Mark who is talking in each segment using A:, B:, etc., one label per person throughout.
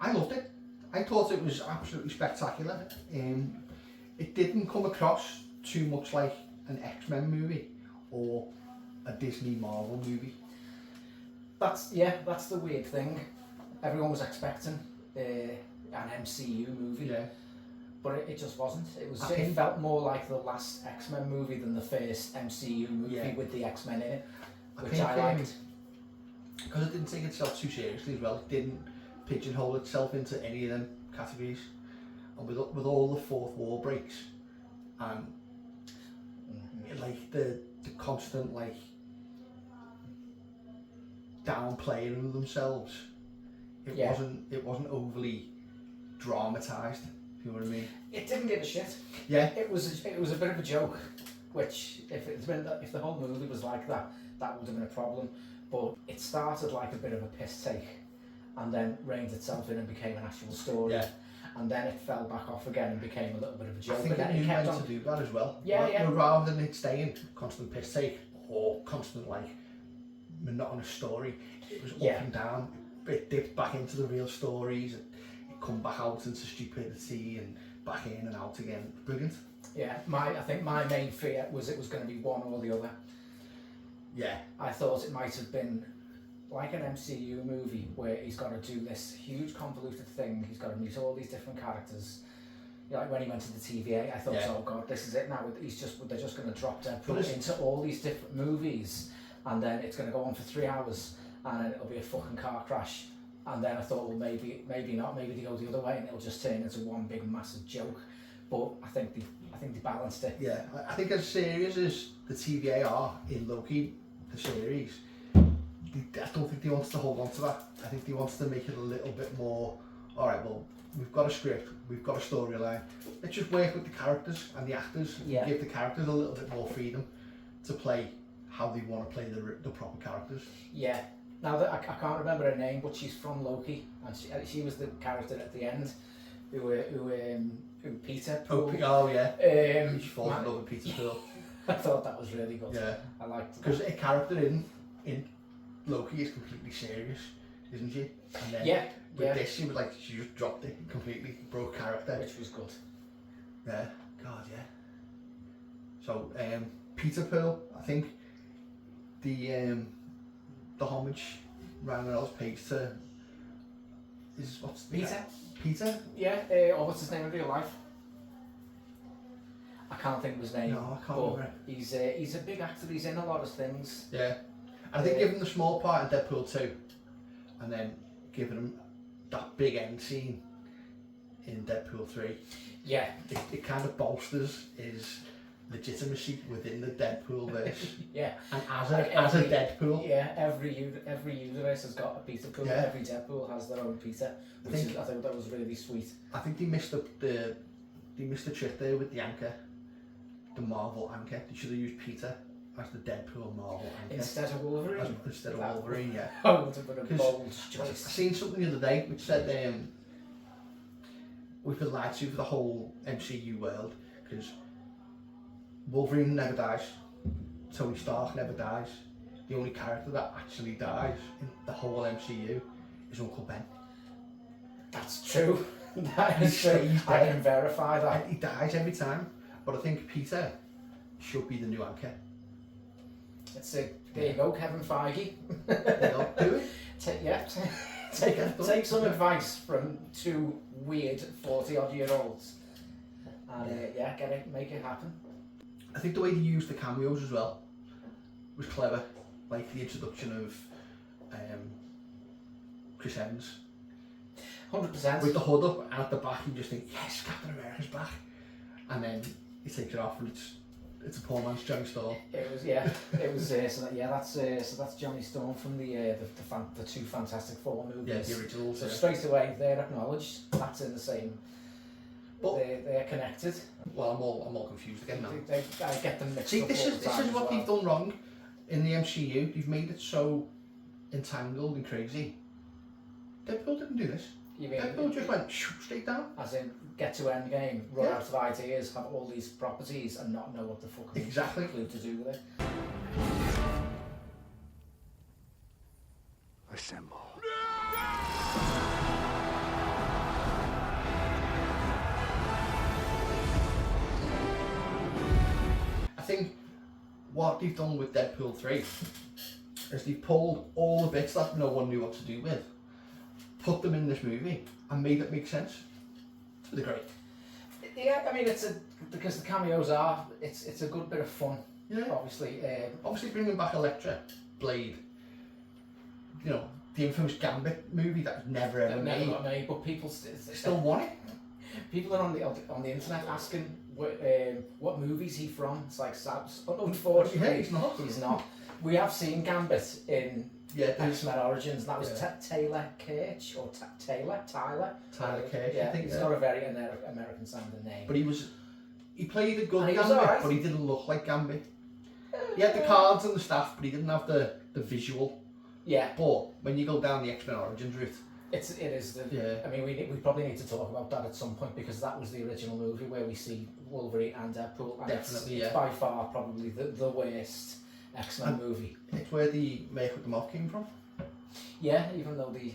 A: I loved it. I thought it was absolutely spectacular. It didn't come across too much like an X-Men movie or a Disney Marvel movie.
B: That's the weird thing. Everyone was expecting an MCU movie,
A: Yeah.
B: but it just wasn't. It felt more like the last X-Men movie than the first MCU movie with the X-Men in it, which I liked.
A: Because it didn't take itself too seriously as well. It didn't pigeonhole itself into any of them categories. And with all the fourth wall breaks and like the constant like downplaying of themselves, it wasn't overly dramatised. If you know what I mean?
B: It didn't give a shit.
A: Yeah.
B: It was a bit of a joke, which if the whole movie was like that, that would have been a problem. But it started like a bit of a piss take, and then reined itself in and became an actual story. Yeah. And then it fell back off again and became a little bit of a joke.
A: I think
B: but then
A: it knew
B: kept
A: when
B: on
A: to do that as well.
B: Yeah.
A: Rather than it staying constant piss take or constant like monotonous story, it was up and down. It dipped back into the real stories. It come back out into stupidity and back in and out again. Brilliant.
B: Yeah. I think my main fear was it was going to be one or the other.
A: Yeah.
B: I thought it might have been like an MCU movie where he's got to do this huge convoluted thing. He's got to meet all these different characters. Like when he went to the TVA, I thought, oh god, this is it now. They're just going to drop Deadpool into all these different movies, and then it's going to go on for 3 hours, and then it'll be a fucking car crash. And then I thought, well, maybe not. Maybe they go the other way, and it'll just turn into one big massive joke. But I think they balanced it.
A: Yeah, I think as serious as the TVA are in Loki, the series, I don't think they want to hold on to that. I think they want to make it a little bit more, alright, well, we've got a script, we've got a storyline, let's just work with the characters and the actors and give the characters a little bit more freedom to play how they want to play the proper characters.
B: Yeah, now that I can't remember her name, but she's from Loki, and she was the character at the end who Peter Poole.
A: Oh yeah, she falls in love with Peter Poole.
B: I thought that was really good.
A: Yeah,
B: I liked it.
A: Because a character in Loki is completely serious, isn't she? And then with this, she just dropped it completely, broke character,
B: which was good.
A: Yeah, God, yeah. So Peter Poole, I think the homage Ryan Reynolds pays to is what's the
B: Peter?
A: Peter?
B: Yeah, or what's his name in real life? I can't think of his name.
A: No, I can't remember.
B: He's a big actor. He's in a lot of things.
A: Yeah, I think give him the small part in Deadpool 2, and then giving him that big end scene in Deadpool 3.
B: Yeah,
A: it kind of bolsters his legitimacy within the Deadpool verse.
B: Yeah,
A: and as a Deadpool.
B: Yeah, every universe has got a Peter Poole. Yeah. Every Deadpool has their own Peter, I think that was really sweet.
A: I think they missed the trick there with the anchor. The Marvel anchor. They should have used Peter as the Deadpool Marvel anchor.
B: Instead of Wolverine?
A: Instead of Wolverine, yeah.
B: Oh, would have been a bold choice.
A: I seen something the other day which said we've been lied to for the whole MCU world because Wolverine never dies, Tony Stark never dies. The only character that actually dies in the whole MCU is Uncle Ben.
B: That's true. That is true. I can verify that.
A: He dies every time. But I think Peter should be the new anchor.
B: Let's see. There you go, Kevin Feige.
A: Do it.
B: Take some advice from two weird 40-odd-year-olds and make it happen.
A: I think the way they used the cameos as well was clever. Like the introduction of Chris Evans.
B: 100%.
A: With the hood up and at the back you just think, yes, Captain America's back. And then he takes it off and it's a poor man's Johnny Storm.
B: It was that's Johnny Storm from the two Fantastic Four movies.
A: Yeah, the originals.
B: So straight away they're acknowledged. That's in the same. But they're connected.
A: Well, I'm all confused again now.
B: I get them mixed
A: up. See,
B: this is
A: what they've done wrong in the MCU. They've made it so entangled and crazy. Deadpool didn't do this. Deadpool just went straight down.
B: As in, get to end game, run out of ideas, have all these properties, and not know what the fucking clue to do with it.
C: Assemble.
A: what they've done with Deadpool 3 is they've pulled all the bits that no one knew what to do with, put them in this movie, and made it make sense. To the great.
B: Yeah, I mean, because the cameos are, it's a good bit of fun.
A: Yeah.
B: Obviously.
A: Obviously bringing back Elektra, Blade, you know, the infamous Gambit movie that was never ever
B: Never
A: made.
B: got made, but people
A: Still want it.
B: People are on the internet asking what movie's he from. It's like, unfortunately,
A: Yeah, he's not.
B: He's not. We have seen Gambit in X-Men Origins, and that was Taylor Kirch, or Tyler
A: Kirch,
B: yeah,
A: I think.
B: He's got a very American sounding name.
A: But he played a good
B: And he was
A: Gambit,
B: alright.
A: but he didn't look like Gambit. He had the cards and the staff, but he didn't have the visual.
B: Yeah.
A: But when you go down the X-Men Origins route,
B: it is the.
A: Yeah.
B: I mean, we probably need to talk about that at some point, because that was the original movie where we see Wolverine and Deadpool, and
A: Definitely,
B: it's by far probably the worst X-Men movie.
A: it's where the Make with the Moth came from.
B: Yeah, even though they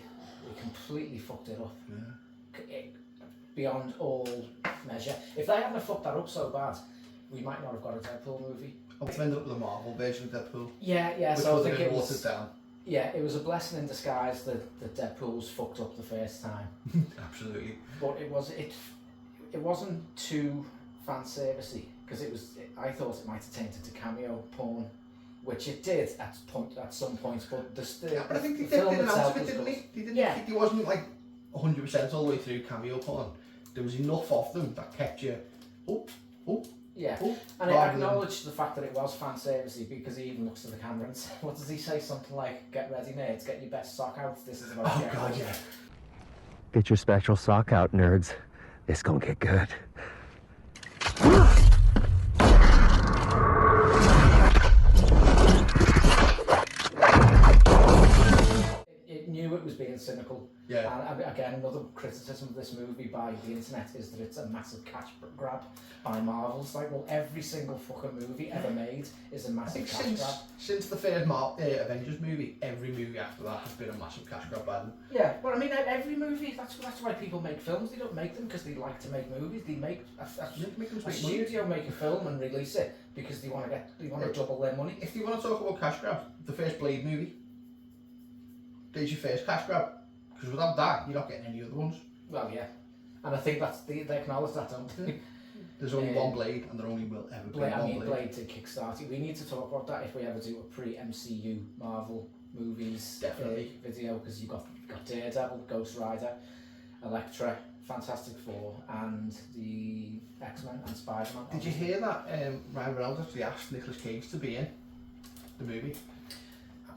B: completely fucked it up.
A: Yeah.
B: Beyond all measure. If they hadn't have fucked that up so bad, we might not have got a Deadpool movie.
A: I want to end up with a Marvel version of Deadpool.
B: Yeah.
A: Which
B: So I
A: was a
B: think
A: bit
B: it
A: watered
B: was.
A: down.
B: Yeah, it was a blessing in disguise that Deadpool's fucked up the first time.
A: Absolutely.
B: But it wasn't too fan servicey, because I thought it might have tainted to cameo porn, which it did at some points. But
A: But I think they
B: the film
A: did an
B: itself
A: ounce of it,
B: was
A: didn't
B: good.
A: they? They didn't.
B: Yeah.
A: It wasn't like 100% all the way through cameo porn. There was enough of them that kept you.
B: Yeah,
A: Oh,
B: and I
A: rather than-
B: acknowledged the fact that it was fan servicey, because he even looks to the camera and what does he say? Something like, "Get ready, nerds, get your best sock out. This is about
A: Oh
B: getting
A: god,
B: ready."
A: yeah.
C: Get your special sock out, nerds. This gonna get good.
B: It knew it was being cynical.
A: Yeah.
B: And again, another criticism of this movie by the internet is that it's a massive cash grab by Marvel. It's like, well, every single fucking movie ever made is a
A: I
B: massive
A: think
B: cash grab.
A: since the first Avengers movie, every movie after that has been a massive cash grab by them.
B: Yeah, well, I mean, every movie, that's why people make films. They don't make them because they like to make movies. They make a studio make a film and release it because they want to double their money.
A: If you want to talk about cash grab, the first Blade movie, there's your first cash grab. Because without that, you're not getting any other ones.
B: Well, yeah, and I think they acknowledge that, don't they?
A: There's only one Blade, and there only will ever be one Blade.
B: Blade to kickstart it. We need to talk about that if we ever do a pre-MCU Marvel movies video, because you've got Daredevil, Ghost Rider, Elektra, Fantastic Four, and the X-Men and Spider-Man.
A: Did you hear that Ryan Reynolds actually asked Nicolas Cage to be in the movie?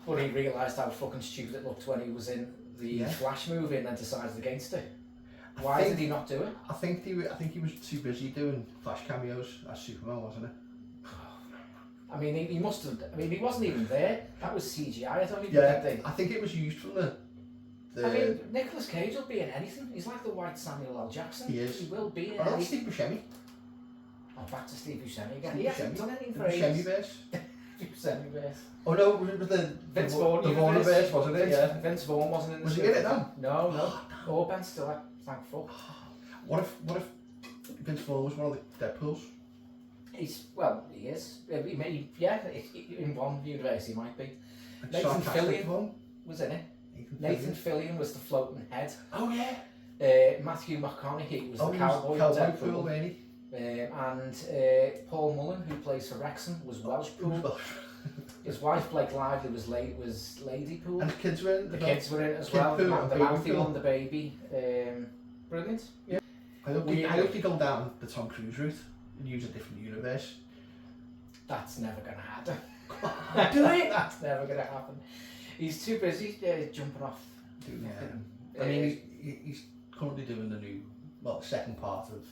B: But he realised how fucking stupid it looked when he was in the Flash movie and then decided against it. Why did he not do it?
A: I think he was too busy doing Flash cameos as Superman, wasn't it?
B: I mean, he must have. I mean, he wasn't even there. That was CGI. I don't even think
A: I think it was used from the.
B: I mean, Nicolas Cage will be in anything. He's like the white Samuel L. Jackson.
A: He is.
B: He will be in
A: Or
B: anything.
A: Steve Buscemi.
B: Oh, back to Steve Buscemi again.
A: Steve
B: He hasn't
A: Buscemi.
B: done anything
A: The
B: for ages.
A: Buscemi-verse.
B: Buscemi-verse.
A: Oh no, it was the
B: Vince Vaughn
A: the Vaughn-verse, wasn't it?
B: Yeah, Vince Vaughn wasn't in the
A: Was he
B: film.
A: in it then?
B: No. Or Ben Stiller. Thank fuck.
A: What if Vince Vaughn was one of the Deadpools?
B: He is. In one universe he might be. Nathan
A: Sarcastic
B: Fillion
A: one?
B: was in it. Nathan Fillion was the floating head.
A: Oh yeah.
B: Matthew McConaughey was
A: Oh,
B: the
A: he
B: cowboy.
A: was Cowboy
B: Deadpool.
A: Pool, wasn't he?
B: And Paul Mullen, who plays for Wrexham, was Welsh Pool. His wife Blake Lively was Lady Pool.
A: And the kids were in.
B: The kids were in it as
A: Kid
B: well.
A: Pool,
B: The
A: Baby
B: mouthy
A: Pool.
B: one, the baby. Brilliant. Yeah.
A: I hope they go down the Tom Cruise route and use a different universe.
B: That's never going to happen.
A: Do it!
B: That's never going to happen. He's too busy jumping off.
A: I mean, he's currently doing the new, second part of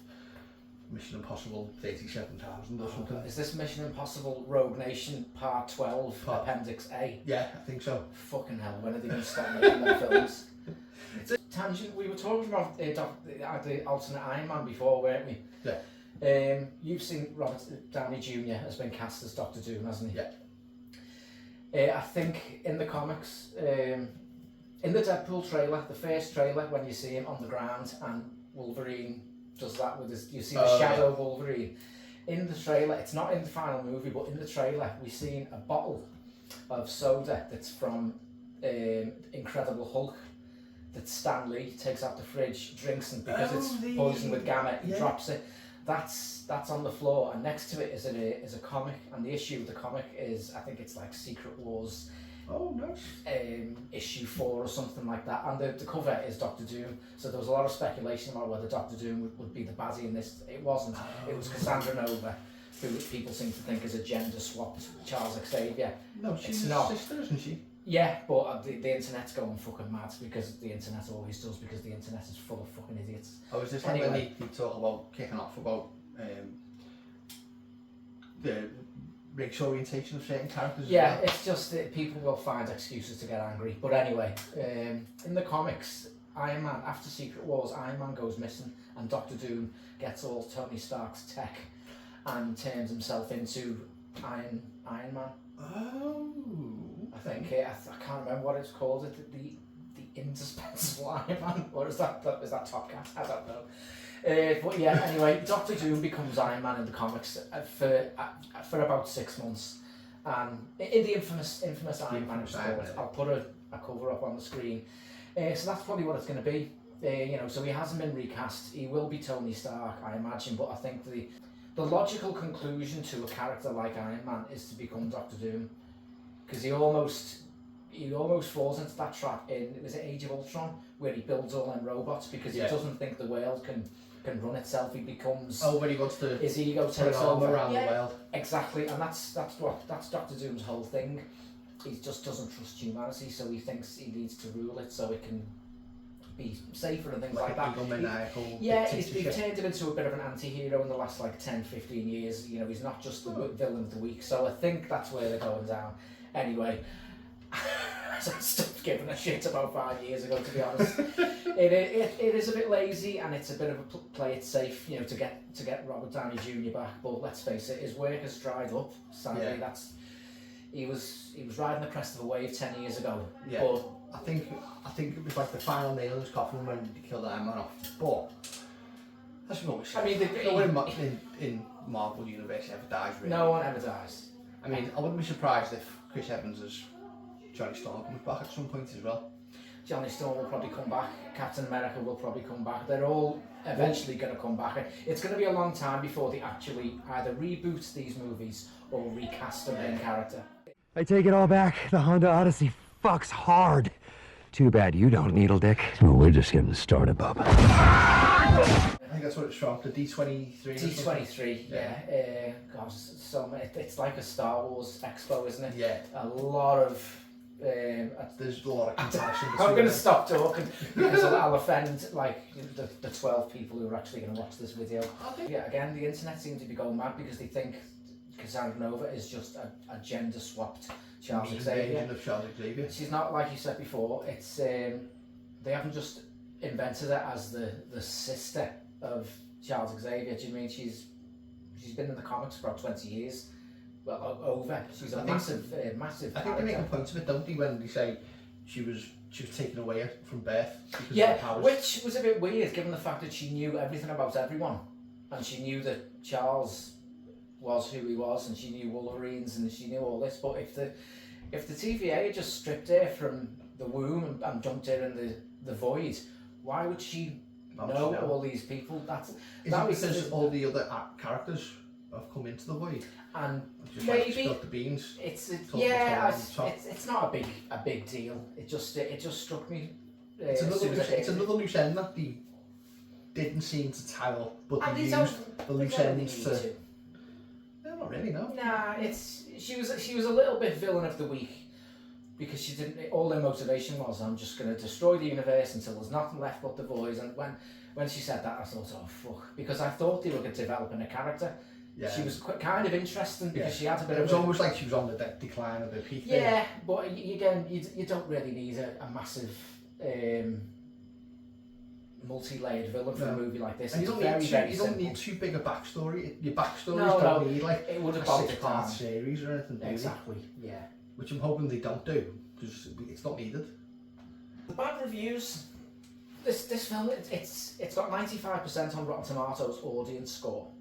A: Mission Impossible 37,000 or something.
B: Is this Mission Impossible Rogue Nation Part 12, Appendix A?
A: Yeah, I think so.
B: Fucking hell, when are they going to stop making their films? Tangent, we were talking about the alternate Iron Man before, weren't we?
A: Yeah.
B: You've seen Robert Downey Jr. has been cast as Doctor Doom, hasn't he?
A: Yeah.
B: I think in the comics, in the Deadpool trailer, the first trailer, when you see him on the ground and Wolverine does that with his, you see the shadow Wolverine. in the trailer, it's not in the final movie, but in the trailer, we've seen a bottle of soda that's from Incredible Hulk that Stan Lee takes out the fridge, drinks, and because it's poisoned with gamma, he drops it. That's on the floor, and next to it is a comic, and the issue of the comic is, I think it's like Secret Wars.
A: Oh, nice.
B: Issue 4 or something like that, and the cover is Doctor Doom. So there was a lot of speculation about whether Doctor Doom would be the baddie in this. It wasn't. It was Cassandra Nova, who people seem to think is a gender swapped Charles Xavier.
A: No, she's his sister, isn't she?
B: Yeah, but the internet's going fucking mad because the internet always does, because the internet is full of fucking idiots.
A: Oh, is this anyway, when they talk about kicking off about the racial orientation of certain characters?
B: Yeah, it's just that people will find excuses to get angry. But anyway, in the comics, Iron Man, after Secret Wars, Iron Man goes missing, and Doctor Doom gets all Tony Stark's tech and turns himself into Iron Man.
A: Oh,
B: I think I can't remember what it's called. The indispensable Iron Man, or is that Top Cat? I don't know. But yeah, anyway, Doctor Doom becomes Iron Man in the comics for about 6 months, and in the infamous Iron Man stories, I'll put a cover up on the screen. So that's probably what it's going to be. So he hasn't been recast. He will be Tony Stark, I imagine, but I think the logical conclusion to a character like Iron Man is to become Doctor Doom, because he almost falls into that trap in Age of Ultron, where he builds all them robots because he doesn't think the world can run itself. He becomes
A: when he wants to
B: his ego takes over
A: around the world. Exactly,
B: and that's Doctor Doom's whole thing. He just doesn't trust humanity, so he thinks he needs to rule it so it can be safer and things like that. He's turned him into a bit of an anti-hero in the last 10-15 years. He's not just the villain of the week, so I think that's where they're going down. Anyway, I stopped giving a shit about 5 years ago, to be honest. It is a bit lazy, and it's a bit of a play it safe, to get Robert Downey Jr. back. But let's face it, his work has dried up. Sadly, he was riding the crest of a wave 10 years ago.
A: Yeah.
B: But
A: I think it was like the final nail in his coffin when they killed Iron Man off. But as we've always said, no one in Marvel Universe ever dies, really.
B: No one ever dies.
A: I mean, I wouldn't be surprised if Chris Evans as Johnny Storm comes back at some point as well.
B: Johnny Storm will probably come back. Captain America will probably come back. They're all eventually going to come back. It's going to be a long time before they actually either reboot these movies or recast a main character.
C: I take it all back. The Honda Odyssey fucks hard. Too bad you don't, Needle Dick.
D: Well, we're just getting started, Bob.
A: I think that's what it's from, the D23.
B: D23, yeah. It's like a Star Wars expo, isn't it?
A: Yeah.
B: A lot of...
A: there's a lot of comparison.
B: I'm going to stop talking because I'll offend the 12 people who are actually going to watch this video. Yeah, again, the internet seems to be going mad because they think Cassandra Nova is just a gender swapped Charles Xavier.
A: Of Charles Xavier.
B: She's not, like you said before. It's they haven't just invented her as the sister of Charles Xavier. Do you mean she's been in the comics for about 20 years? Well, over. She's a massive
A: I think they make a point of it, don't they, when they say she was taken away from birth because of her powers.
B: Which was a bit weird given the fact that she knew everything about everyone, and she knew that Charles was who he was, and she knew Wolverines, and she knew all this. But if the TVA had just stripped her from the womb and dumped her in the void, why would she know all these people?
A: Because all the other characters have come into the void, and just
B: maybe
A: spilled the beans.
B: It's not a big deal. It just struck me.
A: It's another loose end that they didn't seem to tie up, but they used the loose ends to. No, not really, no.
B: Nah, she was a little bit villain of the week because she didn't. All their motivation was, I'm just going to destroy the universe until there's nothing left but the void. And when she said that, I thought, oh fuck, because I thought they were developing a character. Yeah. She was kind of interesting because she had a bit of...
A: It was almost like she was on the decline of the peak.
B: Yeah, but again, you don't really need a massive multi-layered villain for a movie like this.
A: And you don't need too big a backstory. Your backstories don't need
B: it would have
A: a 6-part series or anything.
B: Exactly, yeah.
A: Which I'm hoping they don't do, because it's not needed.
B: The bad reviews. This film, it's got 95% on Rotten Tomatoes audience score.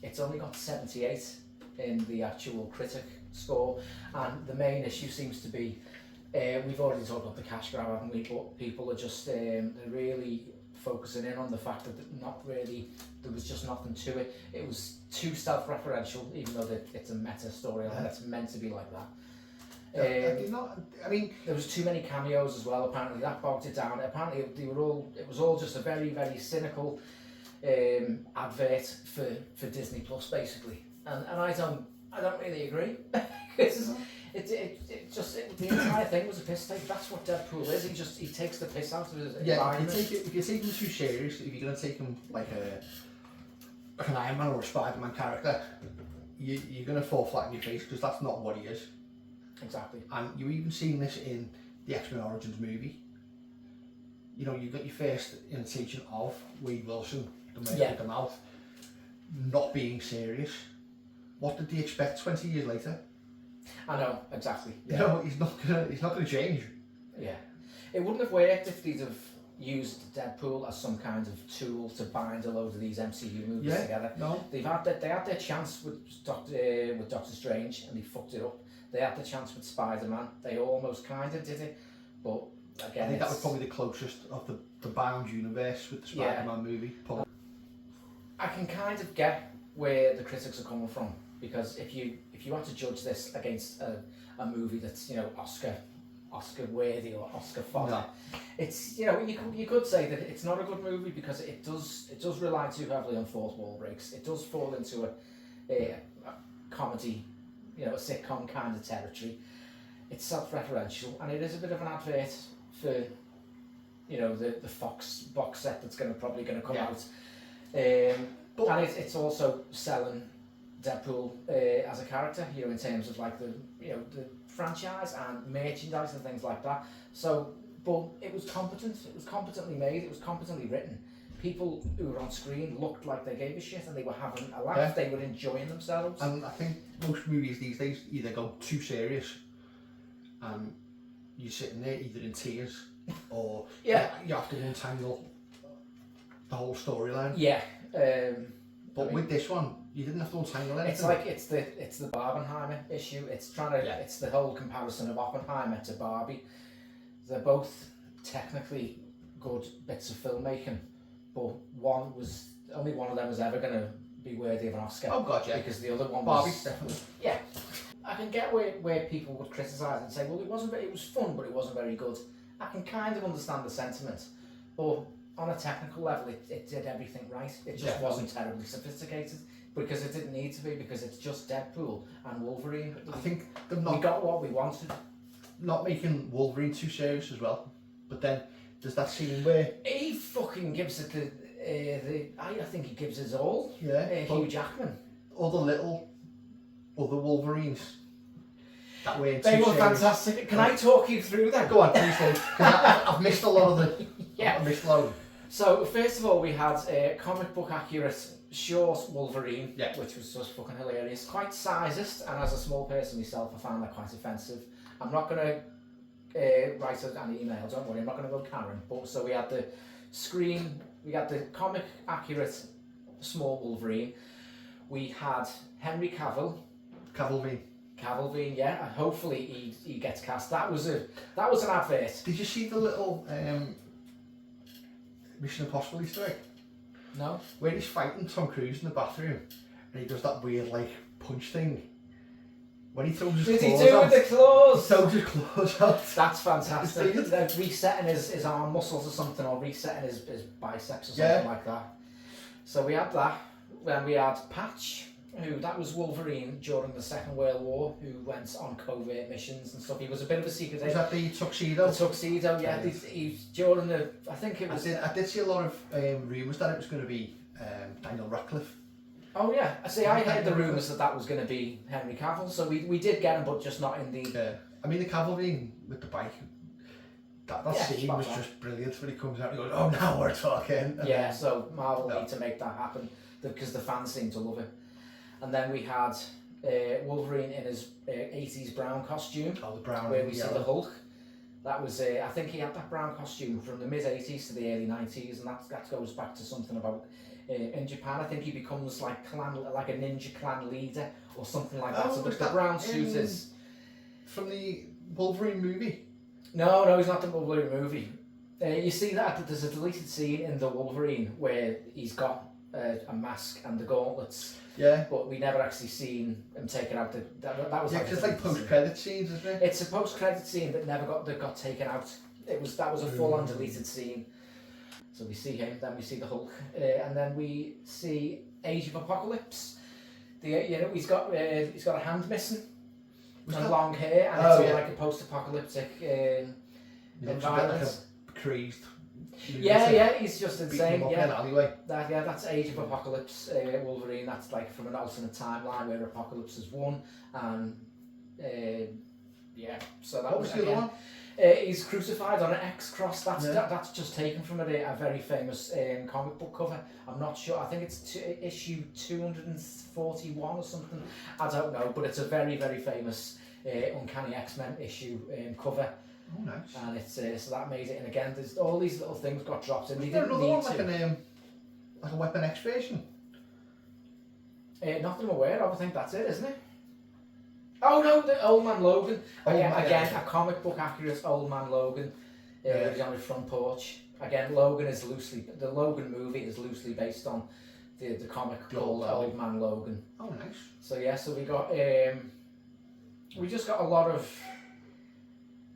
B: it's only got 78 in the actual critic score, and the main issue seems to be, we've already talked about the cash grab, haven't we? But people are just they're really focusing in on the fact that there was just nothing to it. It was too self-referential, even though it's a meta storyline. It's meant to be like that. There was too many cameos as well. Apparently that bogged it down. Apparently it was all just a very, very cynical advert for Disney Plus, basically. And I don't really agree. The entire thing was a piss take. That's what Deadpool is. He takes the piss out of his environment.
A: If you take him too serious, if you're going to take him like an Iron Man or a Spider-Man character, you're going to fall flat in your face, because that's not what he is.
B: Exactly.
A: And you even seen this in the X-Men Origins movie. You know, you got your first imitation of Wade Wilson, the man with the mouth, not being serious. What did they expect 20 years later?
B: I know, exactly. Yeah.
A: You know, he's not gonna change.
B: Yeah. It wouldn't have worked if they'd have used Deadpool as some kind of tool to bind a load of these MCU movies together.
A: No.
B: They had their chance with Doctor Strange, and they fucked it up. They had the chance with Spider-Man. They almost kind of did it, but again,
A: I think that was probably the closest of the bound universe with the Spider-Man movie.
B: I can kind of get where the critics are coming from, because if you had to judge this against a movie that's, you know, Oscar worthy or Oscar fodder, it's, you know, you could say that it's not a good movie because it does rely too heavily on fourth wall breaks. It does fall into a comedy, you know, a sitcom kind of territory. It's self-referential, and it is a bit of an advert for, you know, the Fox box set that's probably going to come out. And it's also selling Deadpool as a character, you know, in terms of like the franchise and merchandise and things like that. So, but it was competent. It was competently made. It was competently written. People who were on screen looked like they gave a shit, and they were having a laugh. Yeah. They were enjoying themselves.
A: And I think most movies these days either go too serious, and you're sitting there either in tears, or you have to untangle the whole storyline.
B: Yeah.
A: But with this one, you didn't have to untangle anything.
B: It's like it's the Barbenheimer issue. It's it's the whole comparison of Oppenheimer to Barbie. They're both technically good bits of filmmaking, but only one of them was ever going to be worthy of an Oscar.
A: Oh God, yeah.
B: Because the other one
A: Barbie,
B: was
A: definitely.
B: Yeah. I can get where people would criticise and say, well, it was fun, but it wasn't very good. I can kind of understand the sentiment, but on a technical level, it did everything right. It just wasn't terribly sophisticated, because it didn't need to be, because it's just Deadpool and Wolverine.
A: I think we
B: got what we wanted.
A: Not making Wolverine too serious as well, but then there's that scene where
B: he fucking gives it I think he gives his all.
A: Yeah.
B: Hugh Jackman.
A: Other Wolverines that way.
B: They were fantastic. Can I talk you through that?
A: Go on, please. I've missed a lot of the.
B: Yeah.
A: I've missed a lot of them.
B: So first of all, we had a comic book accurate short Wolverine, which was just fucking hilarious. Quite sizist, and as a small person myself, I found that quite offensive. I'm not going to write an email, don't worry, I'm not going to go Karen. But so we had the comic accurate small Wolverine. We had Henry Cavill, yeah, and hopefully he gets cast. That was an advert.
A: Did you see the little Mission Impossible Easter egg?
B: No.
A: Where he's fighting Tom Cruise in the bathroom, and he does that weird like punch thing. When he throws his claws out.
B: Did he do with the claws?
A: He throws his claws out.
B: That's fantastic. Like resetting his arm muscles or something, or resetting his biceps or something like that. So we had that. Then we had Patch, that was Wolverine during the Second World War, who went on covert missions and stuff. He was a bit of a secret agent.
A: Was that the tuxedo?
B: The tuxedo, yeah. He's during the, I think it was...
A: I did see a lot of rumours that it was going to be Daniel Radcliffe.
B: Oh yeah, I heard the rumours that was going to be Henry Cavill, so we did get him, but just not in the...
A: I mean, the Cavill being with the bike, that scene was just brilliant when he comes out and he goes, oh, now we're talking. And
B: so Marvel need to make that happen, because the fans seem to love it. And then we had Wolverine in his 80s brown costume.
A: Oh, the brown
B: where we see the Hulk. That was, I think he had that brown costume from the mid-80s to the early 90s, and that goes back to something about, in Japan, I think he becomes like a ninja clan leader, or something like that.
A: Oh,
B: So
A: was
B: the
A: that
B: brown suit is...
A: From the Wolverine movie?
B: No, he's not the Wolverine movie. You see that there's a deleted scene in the Wolverine where he's got a mask and the gauntlets.
A: Yeah.
B: But we never actually seen him taken out. That was
A: Yeah, because like post-credit scenes, isn't it?
B: It's a post-credit scene that never got taken out. That was a full-on deleted scene. So we see him, then we see the Hulk, and then we see Age of Apocalypse. He's got a hand missing, and long hair, and it's all like a post-apocalyptic environment.
A: Like a crazed.
B: Yeah, he's just insane.
A: In an alleyway.
B: That's Age of Apocalypse Wolverine. That's like from an alternate timeline where Apocalypse has won, and so that
A: What was the other one?
B: He's crucified on an X cross. That's just taken from a very famous comic book cover. I'm not sure. I think it's issue 241 or something. I don't know, but it's a very, very famous Uncanny X-Men issue cover.
A: Oh, nice.
B: And it's so that made it. And again, there's all these little things got dropped in.
A: Is there another one like a Weapon X version?
B: Not that I'm aware of. I think that's it, isn't it? Oh no, the Old Man Logan. Again, a comic book accurate Old Man Logan. He's on his front porch. Again, the Logan movie is loosely based on the comic called Old Man Logan.
A: Oh, nice.
B: So yeah, so we just got a lot of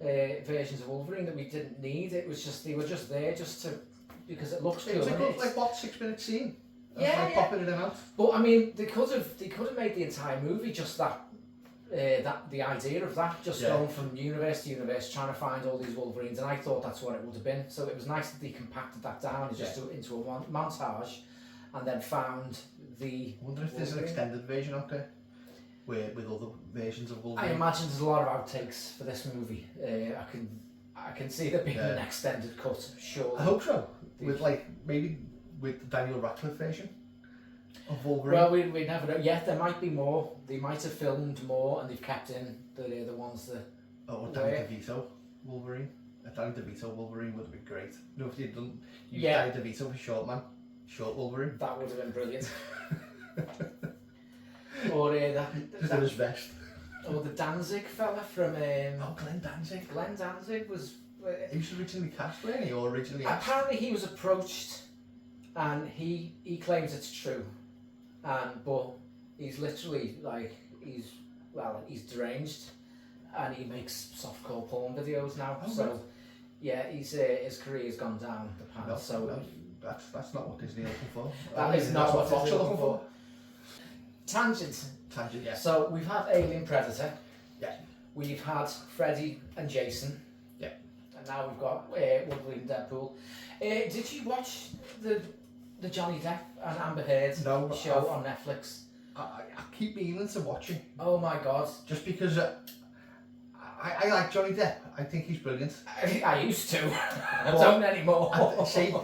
B: versions of Wolverine that we didn't need. It was just, they were just there just to, because it looks cool.
A: It's a good, like, what, 6-minute scene?
B: Yeah,
A: popping it in and out.
B: But I mean, they could have made the entire movie just that the idea of that, just going from universe to universe, trying to find all these Wolverines, and I thought that's what it would have been. So it was nice that they compacted that down into a montage, and then found the.
A: I wonder if there's an extended version out there, with other versions of Wolverine.
B: I imagine there's a lot of outtakes for this movie. I can see there being an extended cut. Sure.
A: I hope so. Maybe with the Daniel Radcliffe version of Wolverine.
B: Well, we never know. Yeah, there might be more. They might have filmed more, and they've kept in the ones that.
A: Oh, Danny DeVito Wolverine. A Danny DeVito Wolverine would have been great. No, if they'd done Danny DeVito for short Wolverine.
B: That would have been brilliant. Or
A: that his vest.
B: Or the Danzig fella from.
A: Glenn Danzig.
B: Glenn Danzig was.
A: He was originally cast, wasn't he? Or originally asked?
B: Apparently, he was approached, and he claims it's true, but he's literally he's deranged, and he makes softcore porn videos now.
A: Oh,
B: so,
A: right.
B: yeah, his career's gone down the path.
A: No,
B: so
A: that's not what Disney are looking for.
B: That is not what
A: Fox
B: Disney
A: are looking for.
B: Tangent,
A: yeah.
B: So we've had Alien Predator.
A: Yeah.
B: We've had Freddy and Jason.
A: Yeah.
B: And now we've got Wolverine and Deadpool. Did you watch the Johnny Depp and Amber Heard show on Netflix?
A: I keep meaning to watch it.
B: Oh my god.
A: Just because I like Johnny Depp. I think he's brilliant.
B: I used to. I don't anymore.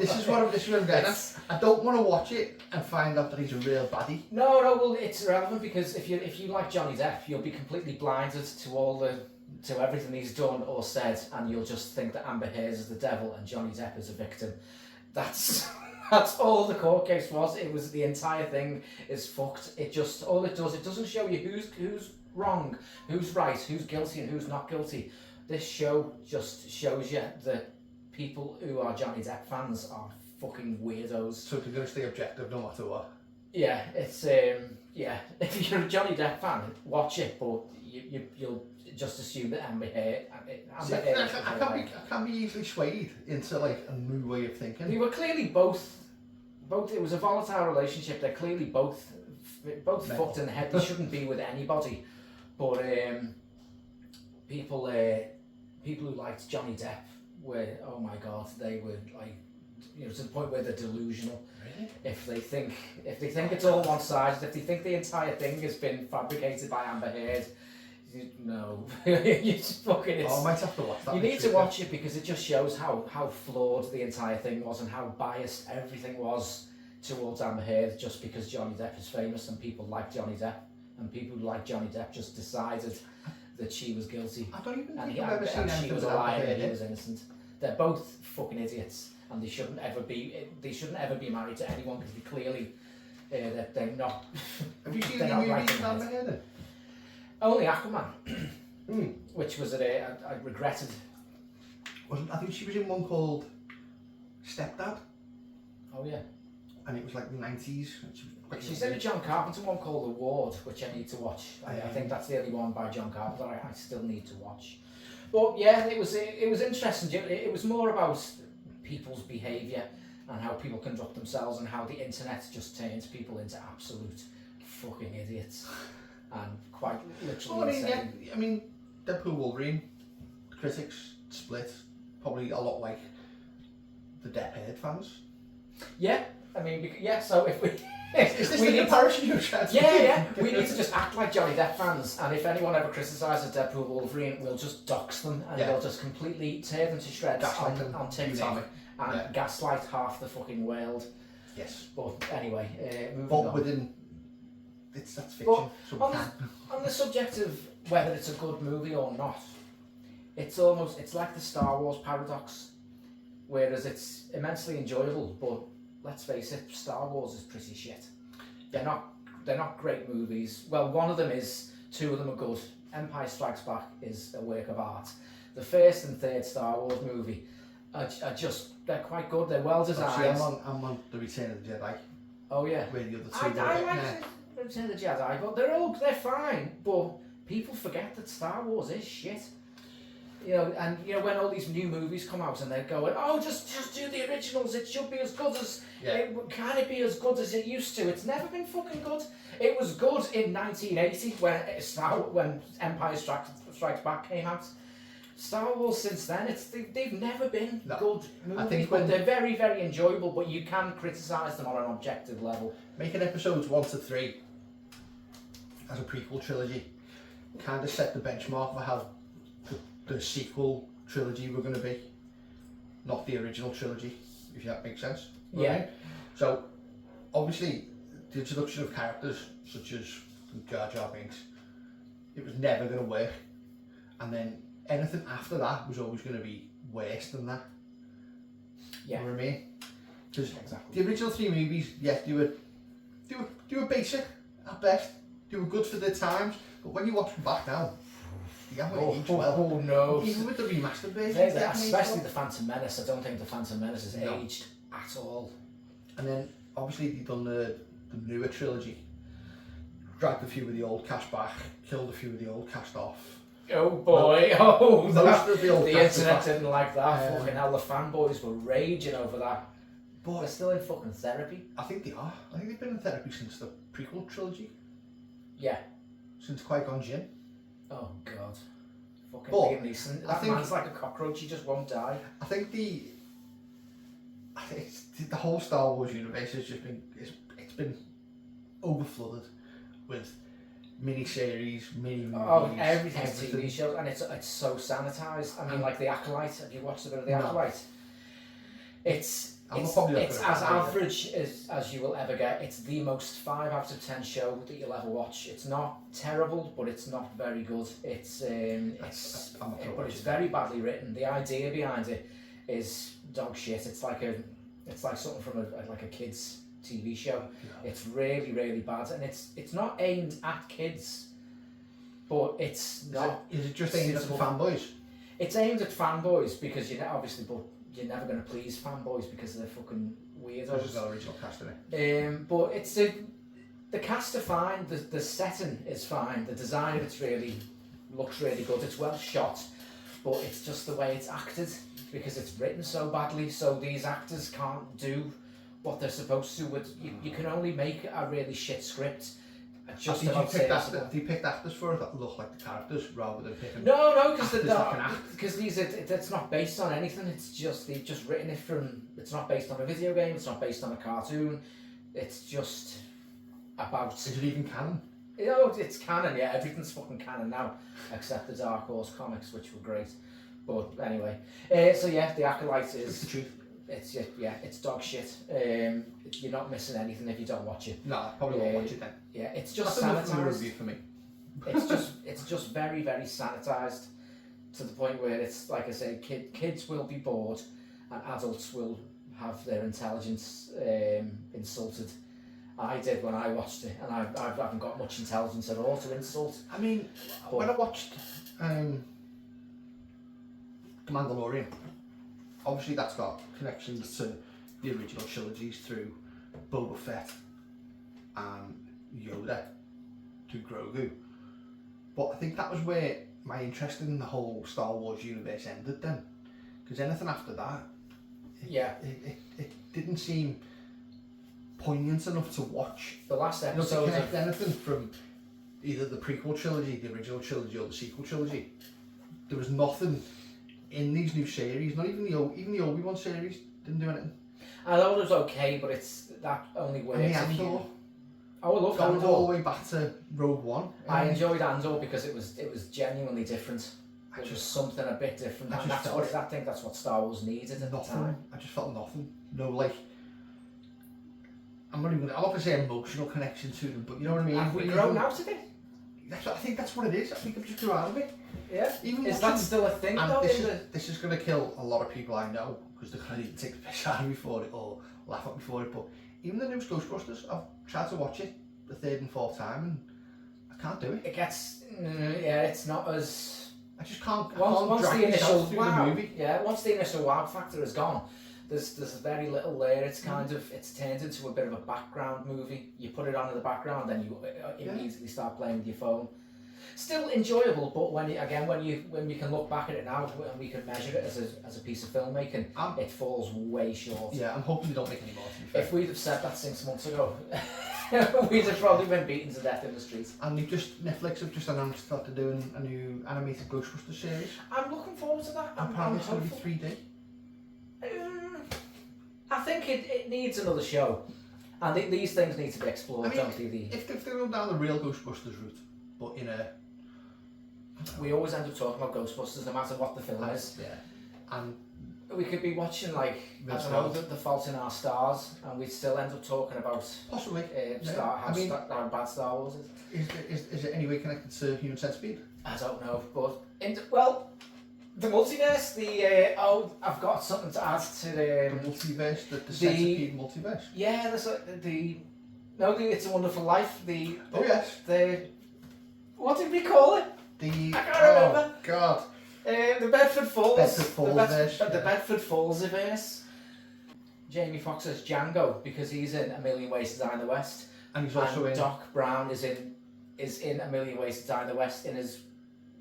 A: This is what I'm getting at. I don't want to watch it and find out that he's a real baddie.
B: No, well, it's irrelevant, because if you like Johnny Depp, you'll be completely blinded to everything he's done or said, and you'll just think that Amber Heard is the devil and Johnny Depp is a victim. That's all the court case was. It was, the entire thing is fucked. It doesn't show you who's wrong, who's right, who's guilty and who's not guilty. This show just shows you that people who are Johnny Depp fans are fucking weirdos. So
A: they're going to stay objective no matter what.
B: Yeah, it's if you're a Johnny Depp fan, watch it, but you'll just assume that Amber Heard.
A: I can't be easily swayed into like a new way of thinking.
B: They were clearly both. It was a volatile relationship. They're clearly both fucked in the head. They shouldn't be with anybody. But people who liked Johnny Depp were, oh my god, they were like, to the point where they're delusional.
A: Really?
B: If they think it's all one-sided, if they think the entire thing has been fabricated by Amber Heard, no, you just fucking.
A: I might have to watch that.
B: You need to watch it, because it just shows how flawed the entire thing was and how biased everything was towards Amber Heard, just because Johnny Depp is famous and people like Johnny Depp. And people who like Johnny Depp just decided that she was guilty.
A: I don't even
B: And,
A: think I've ever seen
B: and she
A: anything
B: was a
A: about
B: liar
A: her.
B: and he was innocent. They're both fucking idiots, and they shouldn't ever be married to anyone because they clearly they're not.
A: Have you seen
B: they're
A: any
B: not
A: movies
B: right in
A: about
B: the head.
A: her then?
B: Only Aquaman, which was I regretted.
A: I think she was in one called Stepdad,
B: Oh yeah.
A: and it was like the 90s.
B: She's in a John Carpenter one called The Ward, which I need to watch. I think that's the only one by John Carpenter I still need to watch. But yeah, it was interesting. It was more about people's behaviour and how people conduct themselves and how the internet just turns people into absolute fucking idiots and quite literally insane.
A: I mean, Deadpool Wolverine, critics split, probably a lot like the Depp head fans.
B: Yeah, I mean, yeah. So if we.
A: Is this the comparison you're trying to make?
B: We need to just act like Johnny Depp fans, and if anyone ever criticises Deadpool Wolverine, we'll just dox them and we'll just completely tear them to shreds on TikTok and gaslight half the fucking world.
A: Yes.
B: But anyway, moving
A: but
B: on.
A: within, that's fiction.
B: But on the subject of whether it's a good movie or not, it's like the Star Wars paradox, whereas it's immensely enjoyable, but let's face it, Star Wars is pretty shit. They're not great movies. Well, one of them is, two of them are good. Empire Strikes Back is a work of art. The first and third Star Wars movie are they're quite good. They're well designed.
A: I'm on the Return of the Jedi.
B: Oh yeah.
A: Where the other two
B: I like Return of the Jedi, but they're fine. But people forget that Star Wars is shit. And when all these new movies come out and they're going, oh, just do the originals. It should be as good as can it be as good as it used to? It's never been fucking good. It was good in 1980 when Empire Strikes Back came out. Star Wars since then, they've never been good movies, but they're very, very enjoyable. But you can criticise them on an objective level.
A: Making episodes 1 to 3 as a prequel trilogy kind of set the benchmark for how the sequel trilogy were going to be, not the original trilogy, if that makes sense.
B: Yeah.
A: So, obviously, the introduction of characters such as Jar Jar Binks, it was never going to work, and then anything after that was always going to be worse than that.
B: Yeah.
A: You know what I mean? Because
B: exactly.
A: The original 3 movies, yes, they were basic at best. They were good for their times, but when you watch them back now, they haven't aged well.
B: Oh no!
A: Even with the remastered versions,
B: especially the Phantom Menace. I don't think the Phantom Menace has aged at all.
A: And then obviously they've done the newer trilogy, dragged a few of the old cast back, killed a few of the old cast off.
B: Oh boy! The internet
A: back.
B: didn't like that. Fucking hell, the fanboys were raging over that.
A: But
B: they're still in fucking therapy.
A: I think they are. I think they've been in therapy since the prequel trilogy.
B: Yeah.
A: Since Qui-Gon Jinn.
B: Oh god. Fucking
A: But
B: Liam Neeson. That man's like a cockroach, he just won't die.
A: I think the whole Star Wars universe has just been it's been overflooded with mini-series, mini-movies.
B: Oh, everything's TV shows, and it's so sanitised. I mean, like The Acolyte. Have you watched a bit of The Acolyte? It's as average as you will ever get. It's the most 5 out of 10 show that you'll ever watch. It's not terrible, but it's not very good. It's very badly written. The idea behind it is dog shit. It's like something from a kids TV show. Yeah. It's really, really bad, and it's not aimed at kids, but it's not.
A: Is it just aimed at the fanboys?
B: It's aimed at fanboys because obviously, but you're never going to please fanboys because they're fucking weirdos.
A: There's no original cast in it.
B: But it's the cast are fine. The setting is fine. The design of it's looks really good. It's well shot, but it's just the way it's acted because it's written so badly. So these actors can't do what they're supposed to. You can only make a really shit script. Just
A: they picked actors for it that look like the characters rather than picking.
B: No, because it's not based on anything. It's just they've just written it from. It's not based on a video game. It's not based on a cartoon. It's just about.
A: Is it even canon?
B: It's canon. Yeah, everything's fucking canon now, except the Dark Horse comics, which were great. But anyway, so yeah, The Acolyte is
A: the truth.
B: It's dog shit. You're not missing anything if you don't watch it.
A: No, I probably won't watch it then.
B: Yeah, it's just
A: sanitized.
B: sanitized.
A: Review for me.
B: it's just very, very sanitized to the point where it's like I say, kids will be bored and adults will have their intelligence insulted. I did when I watched it, and I haven't got much intelligence at all to insult.
A: I mean, when I watched The Mandalorian, obviously that's got connections to the original trilogies through Boba Fett and Yoda to Grogu. But I think that was where my interest in the whole Star Wars universe ended then. Because anything after that, it didn't seem poignant enough to watch.
B: The last
A: To
B: episode
A: connect anything from either the prequel trilogy, the original trilogy, or the sequel trilogy. There was nothing in these new series, not even the Obi-Wan series didn't do anything.
B: I thought it was okay, but that only works.
A: And the
B: if you-
A: Andor,
B: I love
A: going
B: Andor.
A: all the way back to Rogue One.
B: I enjoyed Andor because it was genuinely different. It was something a bit different.
A: I
B: And
A: just
B: I think that's what Star Wars needed at the time.
A: I just felt nothing. No, like, I'm not gonna say emotional connection to them, but you know what I mean?
B: Have we grown out of it?
A: I think that's what it is. I think I've just grew out of it.
B: Yeah.
A: Even
B: Is that still a thing
A: and
B: though?
A: this is going to kill a lot of people I know because they're going to either take the piss out of me for it or laugh at me for it. But even the newest Ghostbusters, I've tried to watch it the third and fourth time and I can't do it.
B: It gets it's not as.
A: I just can't.
B: Once
A: drag
B: the initial
A: myself through
B: wow,
A: the movie.
B: once the initial wow factor is gone, there's very little there. It's kind of turned into a bit of a background movie. You put it on in the background, then you immediately start playing with your phone. Still enjoyable, but when you can look back at it now and we can measure it as a piece of filmmaking, it falls way short.
A: Yeah, I'm hoping they don't make any more. To be fair.
B: If we'd have said that 6 months ago, we'd have probably been beaten to death in the streets.
A: And Netflix have just announced that they're doing a new animated Ghostbusters series.
B: I'm looking forward to that.
A: Apparently it's going to be 3D.
B: I think it needs another show, and these things need to be explored.
A: I mean,
B: don't they?
A: if they go down the real Ghostbusters route, but in a
B: We always end up talking about Ghostbusters, no matter what the film is.
A: Yeah, and
B: We could be watching like
A: Real
B: I don't know,
A: Stars.
B: the Fault in Our Stars, and we'd still end up talking about
A: possibly.
B: how bad Star Wars is.
A: Is it any way connected to Human Centipede?
B: I don't know, but the multiverse. I've got something to add to
A: The multiverse, the Centipede multiverse.
B: Yeah, there's It's a Wonderful Life.
A: Oh yes.
B: What did we call it? I can't remember.
A: God.
B: The Bedford Falls.
A: Bedford Falls verse,
B: The Bedford Falls verse. Jamie Foxx as Django because he's in A Million Ways to Die in the West,
A: And he's also in.
B: Doc Brown is in A Million Ways to Die in the West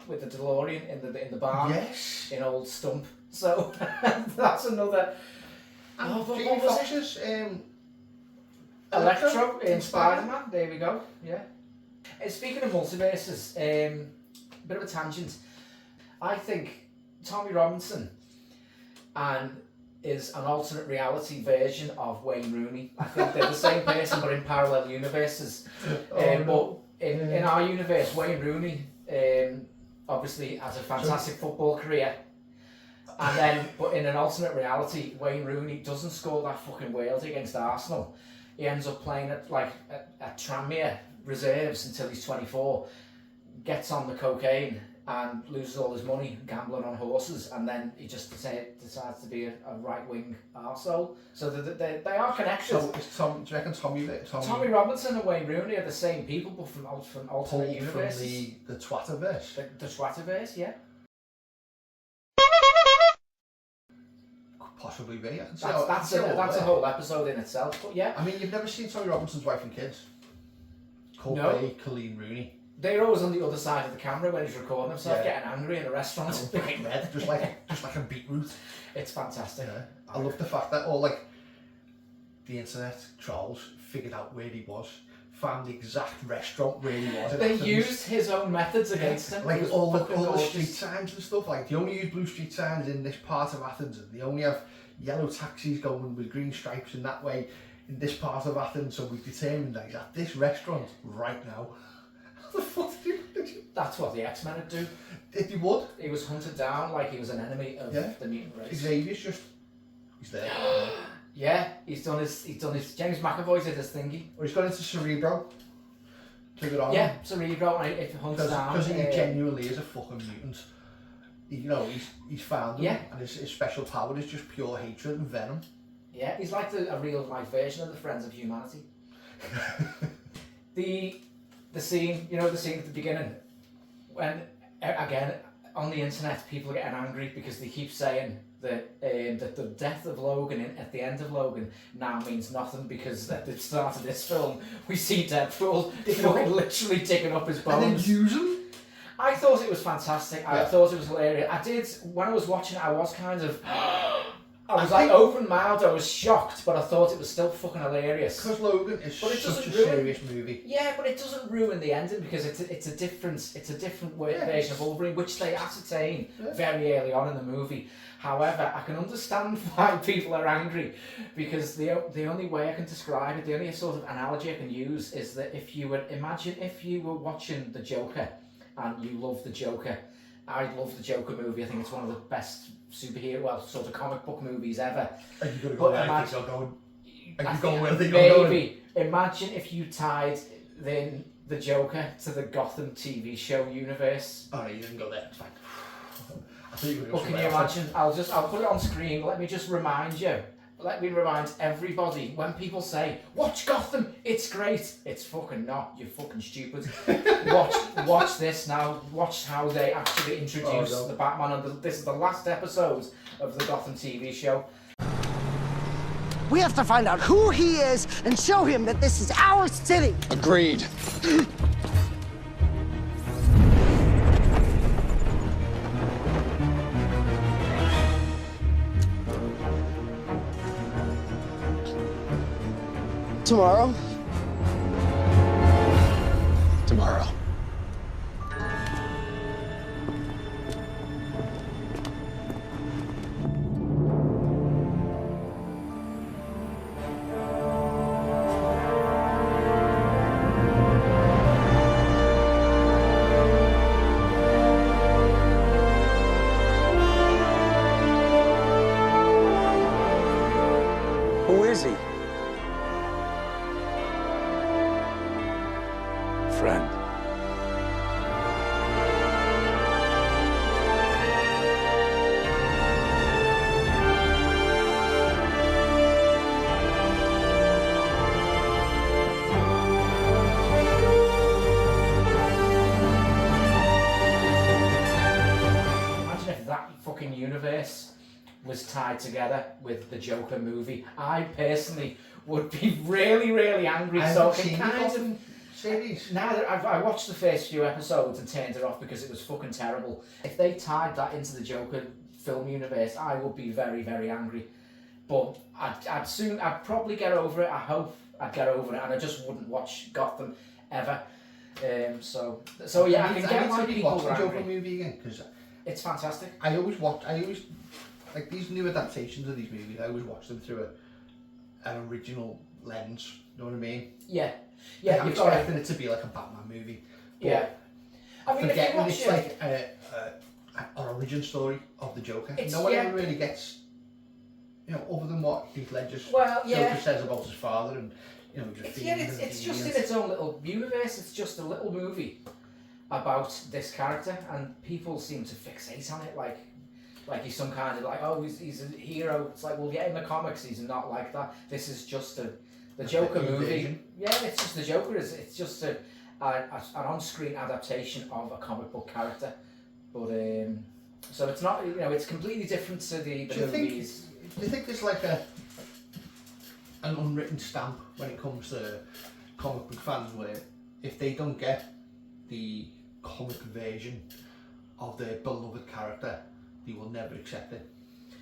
B: with the DeLorean in the barn.
A: Yes.
B: In Old Stump. So that's another.
A: And
B: what
A: Jamie
B: was
A: Foxx's
B: Electro in Spider-Man. There we go. Yeah. Speaking of multiverses, bit of a tangent. I think Tommy Robinson is an alternate reality version of Wayne Rooney. I think they're the same person but in parallel universes. But in our universe, Wayne Rooney obviously has a fantastic football career. And then, but in an alternate reality, Wayne Rooney doesn't score that fucking Wales against Arsenal. He ends up playing at Tranmere reserves until he's 24, gets on the cocaine and loses all his money gambling on horses, and then he just decides to be a right-wing arsehole. So they are connected.
A: So do you reckon
B: Tommy Robinson and Wayne Rooney are the same people, but from alternate universes.
A: From the Twatterverse?
B: The Twatterverse, yeah.
A: Could possibly be.
B: That's a whole episode in itself, but yeah.
A: I mean, you've never seen Tommy Robinson's Wife and Kids? Colleen Rooney.
B: They're always on the other side of the camera when he's recording himself, getting angry in a restaurant.
A: Bright red, just like a beetroot.
B: It's fantastic.
A: Yeah. I love the fact that all the internet trolls figured out where he was, found the exact restaurant where he was.
B: They used his own methods against him.
A: Like all the street signs and stuff. Like they only use blue street signs in this part of Athens, and they only have yellow taxis going with green stripes in that way in this part of Athens. So we've determined that he's at this restaurant right now. How the fuck did you?
B: That's what the X-Men would do.
A: If he would.
B: He was hunted down like he was an enemy of the mutant race.
A: Xavier's he's there.
B: Yeah, he's done his James McAvoy did his thingy.
A: Or he's gone into Cerebro. Took it on
B: Yeah,
A: him.
B: Cerebro, and it hunts down.
A: Because he genuinely is a fucking mutant. You know, he's found him,
B: Yeah.
A: and his special power is just pure hatred and venom.
B: Yeah, he's like a real life version of the Friends of Humanity. the scene, the scene at the beginning, when again on the internet people are getting angry because they keep saying that the death of Logan at the end of Logan now means nothing because at the start of this film we see Deadpool fucking literally digging up his bones.
A: And then use him.
B: I thought it was fantastic. I thought it was hilarious. I did, when I was watching it, I was kind of, I was like open-mouthed, I was shocked, but I thought it was still fucking hilarious.
A: Because Logan is such a serious movie.
B: Yeah, but it doesn't ruin the ending because it's a different version of Wolverine, which they ascertain very early on in the movie. However, I can understand why people are angry because the only way I can describe it, the only sort of analogy I can use is that if you were watching The Joker and you love The Joker, I love the Joker movie. I think it's one of the best sort of comic book movies ever.
A: Are you going to go where I think you're going? Are you going where I think
B: maybe,
A: you're going?
B: Imagine if you tied then the Joker to the Gotham TV show universe.
A: Oh, no, you didn't go there. It's fine. I thought you were going
B: But can you imagine? I'll put it on screen. Let me just remind you. Let me remind everybody, when people say, watch Gotham, it's great. It's fucking not, you're fucking stupid. watch this now. Watch how they actually introduce the Batman. And this is the last episode of the Gotham TV show.
E: We have to find out who he is and show him that this is our city.
F: Agreed.
E: Tomorrow?
F: Tomorrow. Who is he? Friend.
B: Imagine if that fucking universe was tied together with the Joker movie. I personally would be really, really angry.
A: I
B: So
A: haven't
B: it
A: seen the
B: kind of
A: Gotham series.
B: Neither. I watched the first few episodes and turned it off because it was fucking terrible. If they tied that into the Joker film universe, I would be very, very angry. But I'd probably get over it. I hope I'd get over it, and I just wouldn't watch Gotham ever. So yeah, I can get why people
A: watch the
B: are
A: Joker
B: angry.
A: movie again because
B: It's fantastic.
A: I always like these new adaptations of these movies. I always watch them through an original lens. You know what I mean?
B: Yeah,
A: Yeah, I'm
B: you've got
A: expecting it to be like a Batman movie. But
B: Yeah. I mean, if you
A: forgetting
B: watch
A: it's
B: it,
A: like an origin story of the Joker.
B: It's-
A: No one
B: yeah.
A: ever really gets, other than what Heath Ledger's
B: Well, yeah.
A: Joker says about his father, and just
B: it's just in its own little universe. It's just a little movie about this character, and people seem to fixate on it like he's some kind of he's a hero. It's like, well, yeah, in the comics he's not like that. This is just the Joker movie.
A: Invasion.
B: Yeah, it's just the Joker. It's just an on-screen adaptation of a comic book character, but so it's not. It's completely different to the movies.
A: Do you think there's like an unwritten stamp when it comes to comic book fans where if they don't get the comic version of their beloved character, they will never accept it?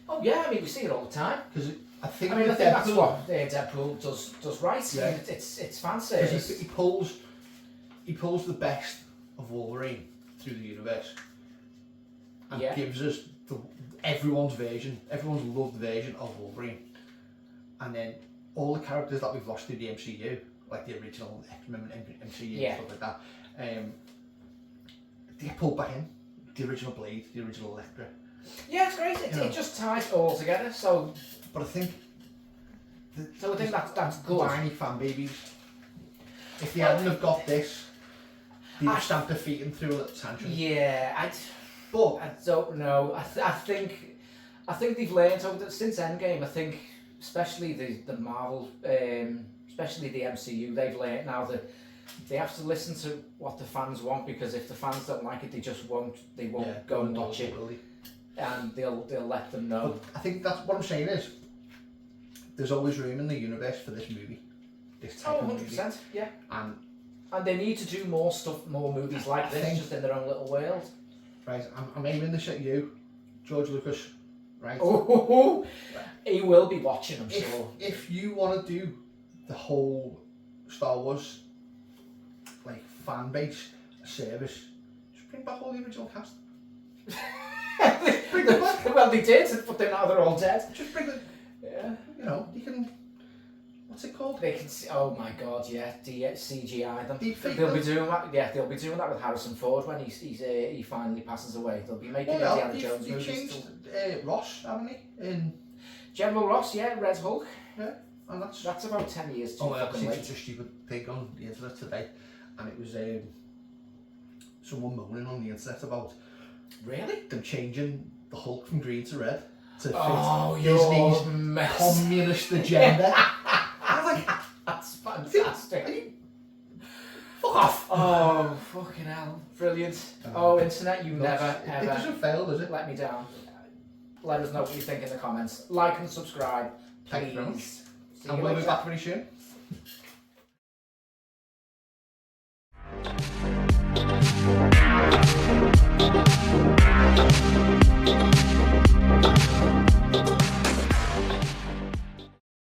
B: Oh yeah, I mean we see it all the time.
A: Because I think
B: I think that's what Deadpool does right.
A: Yeah.
B: I mean, it's fan service.
A: he pulls the best of Wolverine through the universe and
B: Yeah.
A: gives us everyone's loved version of Wolverine, and then all the characters that we've lost through the MCU, like the original X-Men MCU and stuff like that, they get pulled back in. The original Blade, the original Elektra.
B: Yeah, it's great. It just ties it all together. So
A: But I think
B: I think that's good.
A: whiny fan babies. If they hadn't have got this, They've stamped their feet in through a little tantrum.
B: Yeah, I
A: But
B: don't know. I think they've learned over since Endgame. I think especially the Marvel, especially the MCU, they've learned now that they have to listen to what the fans want, because if the fans don't like it, they won't go and watch it, and they'll let them know.
A: But I think that's what I'm saying is there's always room in the universe for this movie, this type of movie.
B: 100%, yeah.
A: And
B: they need to do more movies like this, just in their own little world.
A: Right, I'm aiming this at you, George Lucas. Right.
B: Oh, he will be watching, I'm sure.
A: If you want to do the whole Star Wars like fan base service, just bring back all the original cast. Bring them back.
B: Well, they did, but now they're all dead.
A: Just bring them.
B: Yeah.
A: You know, you can. What's it called?
B: They can. Oh my God, yeah. CGI them.
A: Deepfake
B: They'll be
A: them.
B: doing that. Yeah, they'll be doing that with Harrison Ford when he finally passes away. They'll be making Indiana Jones
A: you
B: movies.
A: changed Ross, haven't you? In
B: General Ross, yeah, Red Hulk.
A: yeah, and that's
B: about 10 years too
A: oh, I
B: fucking
A: seen
B: late.
A: such a stupid thing on the internet today, and it was someone moaning on the internet about
B: Really?
A: them changing the Hulk from green to red to fit
B: Oh,
A: Disney's
B: you're mess.
A: communist agenda. I was like,
B: That's fantastic.
A: are you fuck off?
B: Oh, fucking hell. Brilliant. Oh, internet, you never,
A: It
B: ever
A: doesn't fail, does it?
B: let me down. Let us know what you think in the comments. Like and subscribe,
A: Thank you very much.
B: please. See
A: And
B: you
A: we'll be
B: later.
A: back very soon.